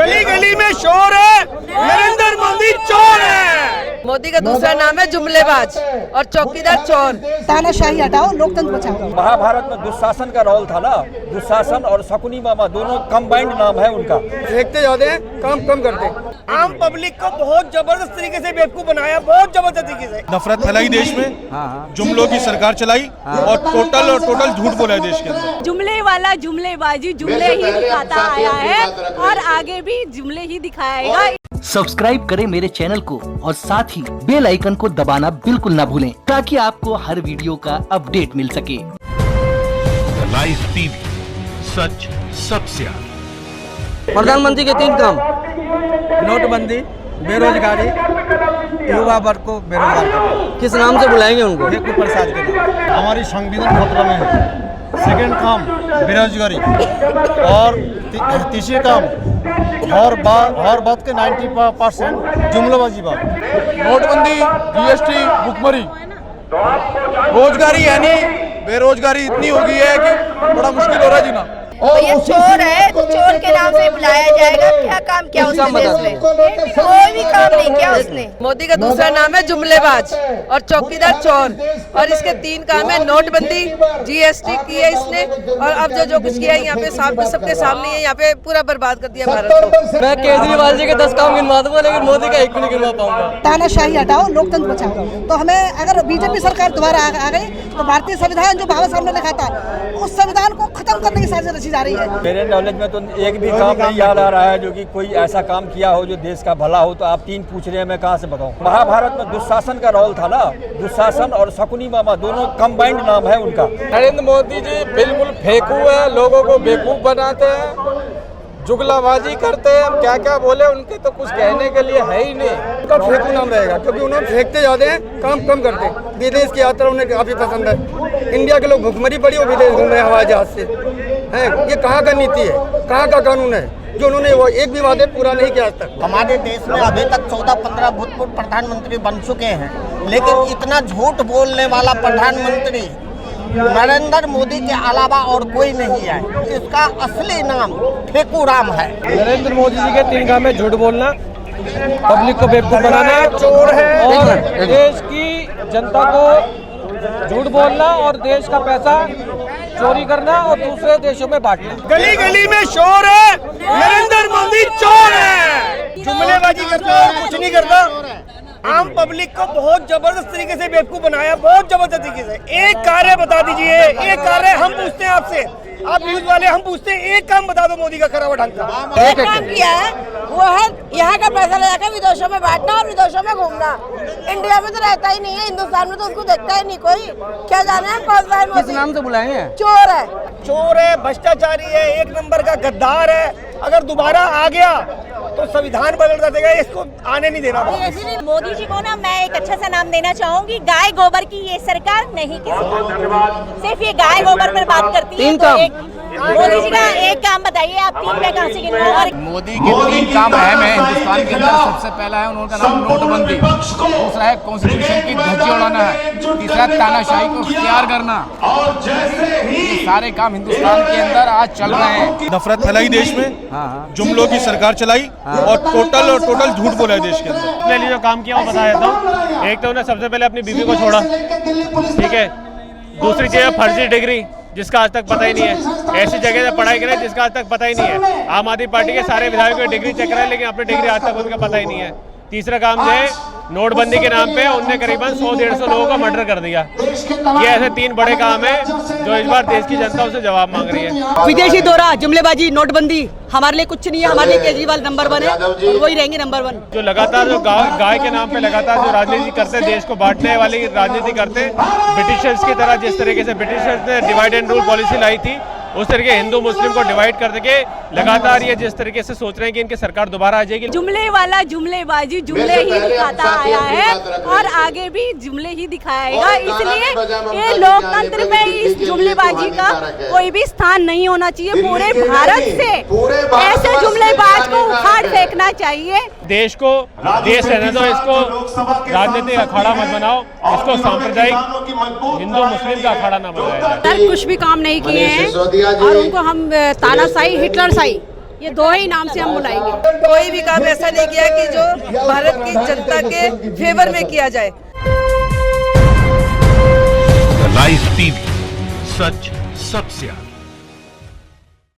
गली गली में शोर है, नरेंद्र मोदी चोर है। मोदी का दूसरा नाम है जुमलेबाज और चौकीदार चोर। तानाशाही हटाओ, लोकतंत्र बचाओ। महाभारत में दुशासन का रोल था ना, दुशासन और शकुनी मामा दोनों कंबाइंड नाम है उनका। फेंकते जाते काम कम करते, आम पब्लिक को बहुत जबरदस्त तरीके से बेवकूफ बनाया, बहुत जबरदस्त तरीके से नफरत फैलाई देश में, जुमलों की सरकार चलाई और टोटल झूठ बोला है देश के अंदर। जुमले वाला जुमलेबाजी जुमले ही दिखाता आया है और आगे भी जुमले ही दिखाएगा। सब्सक्राइब करें मेरे चैनल को और साथ ही बेल आइकन को दबाना बिल्कुल ना भूलें ताकि आपको हर वीडियो का अपडेट मिल सके। लाइव टीवी, सच सबसे आगे। प्रधानमंत्री के 3 काम: नोटबंदी, बेरोजगारी, युवा वर्ग को बेरोजगार। किस नाम से बुलाएंगे उनको? फेकू प्रसाद के नाम। हमारी संविधान खतरा में है। सेकेंड काम बेरोजगारी और तीसरी काम हर बात के 90% जुमलाबाजी बात। नोटबंदी, जीएसटी, भुखमरी, रोजगारी यानी बेरोजगारी इतनी हो गई है कि बड़ा मुश्किल हो रहा है जीना। तो ये चोर है, तो चोर के नाम से बुलाया जाएगा। क्या काम किया उसने देश में? कोई भी काम नहीं किया उसने। मोदी का दूसरा नाम है जुमलेबाज और चौकीदार चोर और इसके 3 काम है नोटबंदी, जीएसटी की है इसने और अब जो कुछ किया है यहाँ पे सबके सामने है, यहाँ पे पूरा बर्बाद कर दिया भारत को। मैं केजरीवाल जी के 10 काम गिनवा दूंगा लेकिन मोदी का एक भी नहीं गिनवा पाऊंगा। तानाशाही हटाओ, लोकतंत्र बचाओ। तो हमें अगर बीजेपी सरकार दोबारा आ गई तो भारतीय संविधान जो बाबा साहब ने लिखा था उस संविधान को खत्म करने की साजिश रची जा रही है। मेरे नॉलेज में तो एक भी काम नहीं याद आ रहा है जो कि कोई ऐसा काम किया हो जो देश का भला हो। तो आप 3 पूछ रहे हैं, मैं कहाँ से बताऊं। महाभारत में दुशासन का रोल था ना, दुशासन और शकुनी मामा दोनों कंबाइंड नाम है उनका। नरेंद्र मोदी जी बिल्कुल फेंकू है, लोगों को बेवकूफ बनाते हैं, जुगलाबाजी करते हैं। हम क्या क्या बोले, उनके तो कुछ कहने के लिए है ही नहीं। उनका फेंकू नाम रहेगा क्योंकि उन्होंने फेंकते जाते हैं, काम कम करते। विदेश की यात्रा उन्हें काफी पसंद है। इंडिया के लोग भुखमरी पड़ी और विदेश घूम रहे हैं हवाई जहाज से। है ये कहाँ का नीति है, कहाँ का कानून है जो उन्होंने वो एक भी वादे पूरा नहीं किया आज तक। हमारे देश में अभी तक 14-15 भूतपूर्व प्रधानमंत्री बन चुके हैं, लेकिन इतना झूठ बोलने वाला प्रधानमंत्री नरेंद्र मोदी के अलावा और कोई नहीं है। इसका असली नाम फेकू राम है। नरेंद्र मोदी जी के 3 काम है: झूठ बोलना, पब्लिक को बेवकूफ बनाना, चोर है और देश की जनता को झूठ बोलना और देश का पैसा चोरी करना और दूसरे देशों में बांटना। गली गली में शोर है, नरेंद्र मोदी चोर है। जुमलेबाजी करता है, कुछ नहीं करता। आम पब्लिक को बहुत जबरदस्त तरीके से बेवकूफ बनाया, बहुत जबरदस्त तरीके से। एक कार्य बता दीजिए, एक कार्य हम पूछते हैं आपसे, आप न्यूज वाले हम पूछते हैं, एक काम बता दो मोदी का करा हुआ ढंग का। एक काम किया है वो है यहाँ का पैसा ले जाकर विदेशों में बांटना और विदेशों में घूमना। इंडिया में तो रहता ही नहीं है, हिंदुस्तान में तो उसको देखता ही नहीं कोई। क्या जाने हैं कौन सा है? किस नाम से बुलाएंगे? चोर है, चोर है, भ्रष्टाचारी है, 1 नंबर का गद्दार है। अगर दोबारा आ गया तो संविधान बदल देगा, इसको आने नहीं देना। मोदी जी को ना मैं एक अच्छा सा नाम देना चाहूंगी, गाय गोबर की ये सरकार नहीं किसी सिर्फ ये गाय गोबर पर बात करती है। तो मोदी जी का एक काम बताइए, आप 3 में कहाँ से गिनवाओगे? मोदी के 3 काम अहम है हिंदुस्तान के अंदर। सबसे पहला है उनका नाम नोटबंदी, दूसरा है कॉन्स्टिट्यूशन की धज्जी उड़ाना है, तीसरा तानाशाही को इख्तियार करना। ये सारे काम हिंदुस्तान के अंदर आज चल रहे हैं। नफरत फैलाई देश में, जुमलों की सरकार चलाई और टोटल झूठ बोला है देश के अंदर। मैंने जो काम किया वो बता देता हूँ। एक तो उन्हें सबसे पहले अपनी बीवी को छोड़ा, ठीक है। दूसरी चीज है फर्जी डिग्री जिसका आज तक पता ही नहीं है। ऐसी जगह से पढ़ाई करें जिसका आज तक पता ही नहीं है। आम आदमी पार्टी के सारे विधायकों की डिग्री चेक कराए लेकिन अपनी डिग्री आज तक उनका पता ही नहीं है। तीसरा काम जो है नोटबंदी के नाम पे उनने करीबन 100-150 लोगों का मर्डर कर दिया। ये ऐसे 3 बड़े काम है जो इस बार देश की जनता उनसे जवाब मांग रही है। विदेशी दौरा, जुमलेबाजी, नोटबंदी हमारे लिए कुछ नहीं है। हमारे लिए केजरीवाल नंबर 1 है और वही रहेंगे नंबर 1। जो लगातार जो गाय के नाम पे लगातार जो राजनीति करते, देश को बांटने वाली राजनीति करते, ब्रिटिशर्स की तरह जिस तरीके से ब्रिटिशर्स ने डिवाइड एंड रूल पॉलिसी लाई थी उस तरीके हिंदू मुस्लिम को डिवाइड कर देके लगातार ये जिस तरीके से सोच रहे हैं कि इनकी सरकार दोबारा आ जाएगी। जुमले वाला जुमलेबाजी जुमले ही दिखाता आया है और आगे भी जुमले ही दिखाएगा। इसलिए ये लोकतंत्र में इस जुमलेबाजी का कोई भी स्थान नहीं होना चाहिए। पूरे भारत से ऐसे जुमलेबाज को उखाड़ फेंकना चाहिए। देश को देश रहने दो, इसको राजनीतिक अखाड़ा मत बनाओ, इसको सांप्रदायिक हिंदू मुस्लिम का अखाड़ा न बनाया जाए। कुछ भी काम नहीं किए हैं और उनको हम तानाशाही हिटलरशाही ये दो ही नाम से हम बुलाएंगे। कोई भी काम ऐसा नहीं किया कि जो भारत की जनता के फेवर में किया जाए। लाइव टीवी, सच सबसे आगे।